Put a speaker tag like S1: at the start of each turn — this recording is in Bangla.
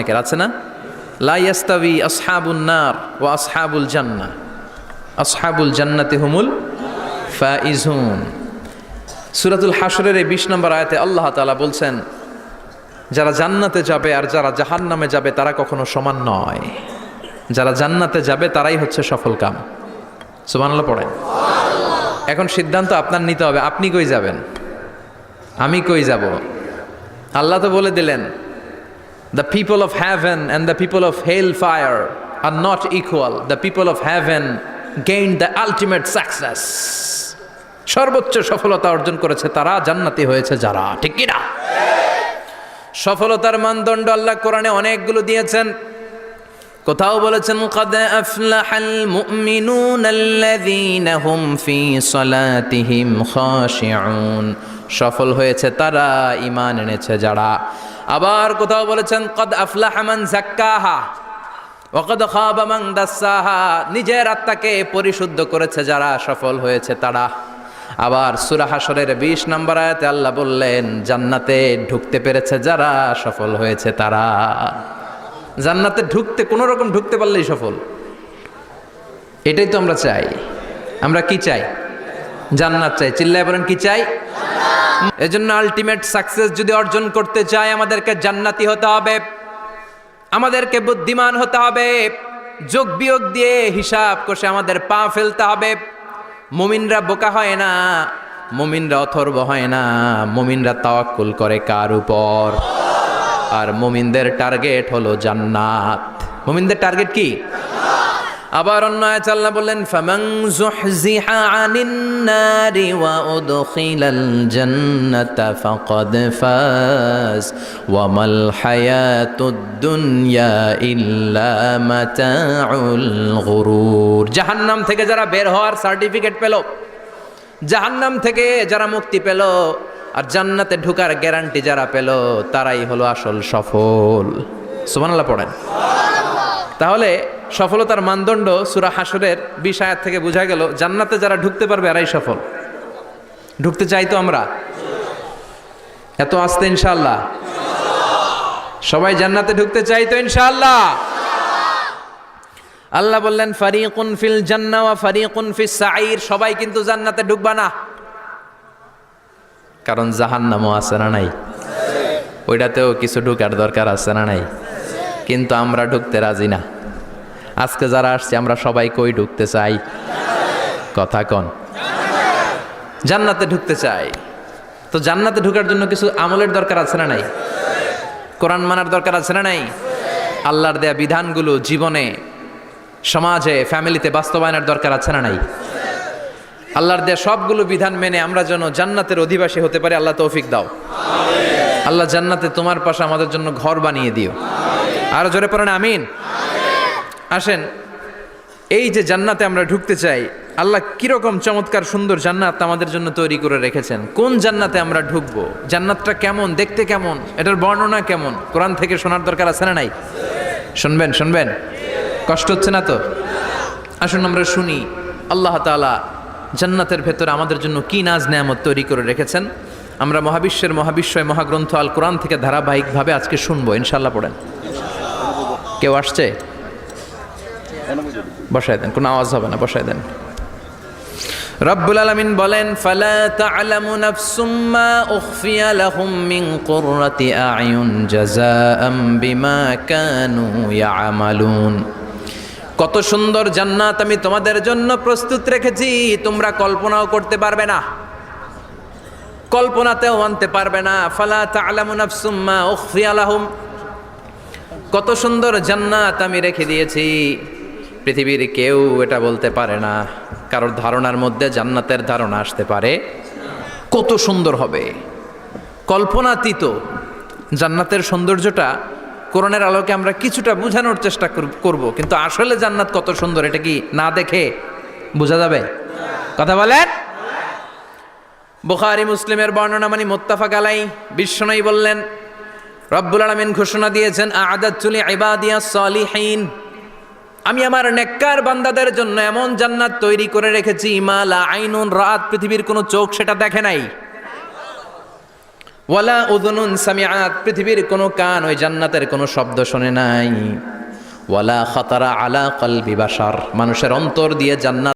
S1: অনেকের, আছে না? লা ইয়াস্তাবি আসহাবুন নার ওয়া আসহাবুল জান্নাহ, আসহাবুল জান্নাতি হুমুল ফাইজুন। সূরাতুল হাশরের এই 20 নম্বর আয়াতে আল্লাহ তাআলা বলছেন, যারা জান্নাতে যাবে আর যারা জাহান্নামে যাবে তারা কখনো সমান নয়। যারা জান্নাতে যাবে তারাই হচ্ছে সফলকাম। সুবহানাল্লাহ পড়েন। এখন সিদ্ধান্ত আপনার নিতে হবে, আপনি কই যাবেন, আমি কই যাব। আল্লাহ তো বলে দিলেন, the people of heaven and the people of hellfire are not equal. The people of heaven gained the ultimate success. সর্বোচ্চ সফলতা অর্জন করেছে তারা, জান্নাতি হয়েছে যারা, ঠিক কি না? সফলতার মানদণ্ড আল্লাহ কোরআনে অনেকগুলো দিয়েছেন। কোথাও বলেছেন قد أفلح المؤمنون الذين هم في صلاتهم خاشعون, সফল হয়েছে তারা, ঈমান এনেছে যারা। আবার কোথাও বলেছেন قد أفلح من زكاها وقد خاب من دساها, নিজের আত্মাকে পরিশুদ্ধ করেছে যারা, সফল হয়েছে তারা। আবার সূরা হাশরের 20 নম্বর আয়াতে আল্লাহ বললেন, জান্নাতে ঢুকতে পেরেছে যারা, সফল হয়েছে তারা। জান্নাতে ঢুকতে, কোনো রকম ঢুকতে পারলেই সফল। এটাই তো আমরা চাই। আমরা কি চাই? জান্নাত চাই। চিল্লায় বলেন কি চাই? এজন্য আলটিমেট সাকসেস যদি অর্জন করতে চাই, আমাদেরকে জান্নাতি হতে হবে, আমাদেরকে বুদ্ধিমান হতে হবে, যোগ বিয়োগ দিয়ে হিসাব কষে আমাদের পা ফেলতে হবে। মুমিনরা বোকা হয় না, মুমিনরা অথর্ব হয় না, মুমিনরা তাওয়াক্কুল করে কার উপর? আর মুমিনদের টার্গেট হলো জান্নাত। মুমিনদের টার্গেট কি? আবার অন্য আয়াত আল্লাহ বললেন, ফামান যুহজিহা আনিন নারি ওয়া উদখিলাল জান্নাতা ফাকাদ ফাজ ওয়া মাল হায়াতুদ দুনিয়া ইল্লা মাতাউল গুরুর। জাহান্নাম থেকে যারা বের হওয়ার সার্টিফিকেট পেল, জাহান্নাম থেকে যারা মুক্তি পেল, আর জান্নাতে ঢোকার গ্যারান্টি যারা পেল, তারাই হলো আসল সফল। সুবহানাল্লাহ পড়েন। তাহলে সফলতার মানদণ্ড সূরা হাশরের 20 আয়াত থেকে বোঝা গেল, জান্নাতে যারা ঢুকতে পারবে এরাই সফল। ঢুকতে চাই তো আমরা? এত আস্তে ইনশাআল্লাহ? সবাই জান্নাতে ঢুকতে চাই তো ইনশাআল্লাহ? আল্লাহ বললেন, ফারিকুন ফিল জান্নাহ ওয়া ফারিকুন ফিস সাঈর। সবাই কিন্তু জান্নাতে ঢুকবা না, কারণ জাহান্নামও আছে না নাই? ওইটাতেও কিছু ঢুকার দরকার আছে না নাই? কিন্তু আমরা ঢুকতে রাজি না। আজকে যারা আসছে আমরা সবাই কই ঢুকতে চাই? কথা কন। জান্নাতে ঢুকতে চাই। তো জান্নাতে ঢুকার জন্য কিছু আমলের দরকার আছে না নাই? কোরআন মানার দরকার আছে না নাই? আল্লাহর দেয়া বিধানগুলো জীবনে, সমাজে, ফ্যামিলিতে বাস্তবায়নের দরকার আছে না নাই? আল্লাহর দেয়া সবগুলো বিধান মেনে আমরা যেন জান্নাতের অধিবাসী হতে পারি, আল্লাহ তৌফিক দাও। আল্লাহ জান্নাতে তোমার পাশে আমাদের জন্য ঘর বানিয়ে দিও। আরো জোরে পড়েন আমিন। আসেন, এই যে জান্নাতে আমরা ঢুকতে চাই, আল্লাহ কিরকম চমৎকার সুন্দর জান্নাত আমাদের জন্য তৈরি করে রেখেছেন। কোন জান্নাতে আমরা ঢুকবো, জান্নাতটা কেমন, দেখতে কেমন, এটার বর্ণনা কেমন, কোরআন থেকে শোনার দরকার আছে না নাই? শুনবেন, শুনবেন? কষ্ট হচ্ছে না তো? আসুন আমরা শুনি আল্লাহ তাআলা জান্নাতের ভেতরে আমাদের জন্য কি নাজ নেয়ামত তৈরি করে রেখেছেন। আমরা মহাবিশ্বের মহাবিশ্বয় মহাগ্রন্থ আল কোরআন থেকে ধারাবাহিকভাবে আজকে শুনবো ইনশাআল্লাহ। পড়েন। কেউ আসছে? বসায় দেন, কোনো আওয়াজ হবে না, বসায় দেন। রব্বুল আলামিন বলেন, ফালা তা'লামু নাফসুম মা উখফিয়া লাহুম মিন কুররাতি আ'য়ুন জাযাআম বিমা কানু ইয়া'মালুন। কত সুন্দর জান্নাত আমি তোমাদের জন্য প্রস্তুত রেখেছি, তোমরা কল্পনাও করতে পারবে না, কল্পনাতেও আনতে পারবে না। ফালা তা'লামু নাফসুম মা উখফিয়া লাহুম, কত সুন্দর জান্নাত আমি রেখে দিয়েছি, পৃথিবীর কেউ এটা বলতে পারে না। কারোর ধারণার মধ্যে জান্নাতের ধারণা আসতে পারে কত সুন্দর হবে, কল্পনাতীত। জান্নাতের সৌন্দর্যটা কোরআনের আলোকে আমরা কিছুটা বোঝানোর চেষ্টা করব, কিন্তু আসলে জান্নাত কত সুন্দর এটা কি না দেখে বোঝা যাবে? কথা বলেন। বুখারী মুসলিমের বর্ণনা মানে মুত্তাফাক আলাইহি। বিশ্বনবী বললেন, রব্বুল আলামিন ঘোষণা দিয়েছেন, আ'আদাতু লিইবাদিয়াস সালিহিন, আমি আমার নেককার বান্দাদের জন্য এমন জান্নাত তৈরি করে রেখেছি, মা লা আইনুন রাত, পৃথিবীর কোনো চোখ সেটা দেখে নাই, ওয়ালা উযুনুন সামিআত, পৃথিবীর কোনো কান ওই জান্নাতের কোনো শব্দ শোনে নাই। ওয়ালা খাতারা আলা কলবি বাশার, মানুষের অন্তর দিয়ে জান্নাত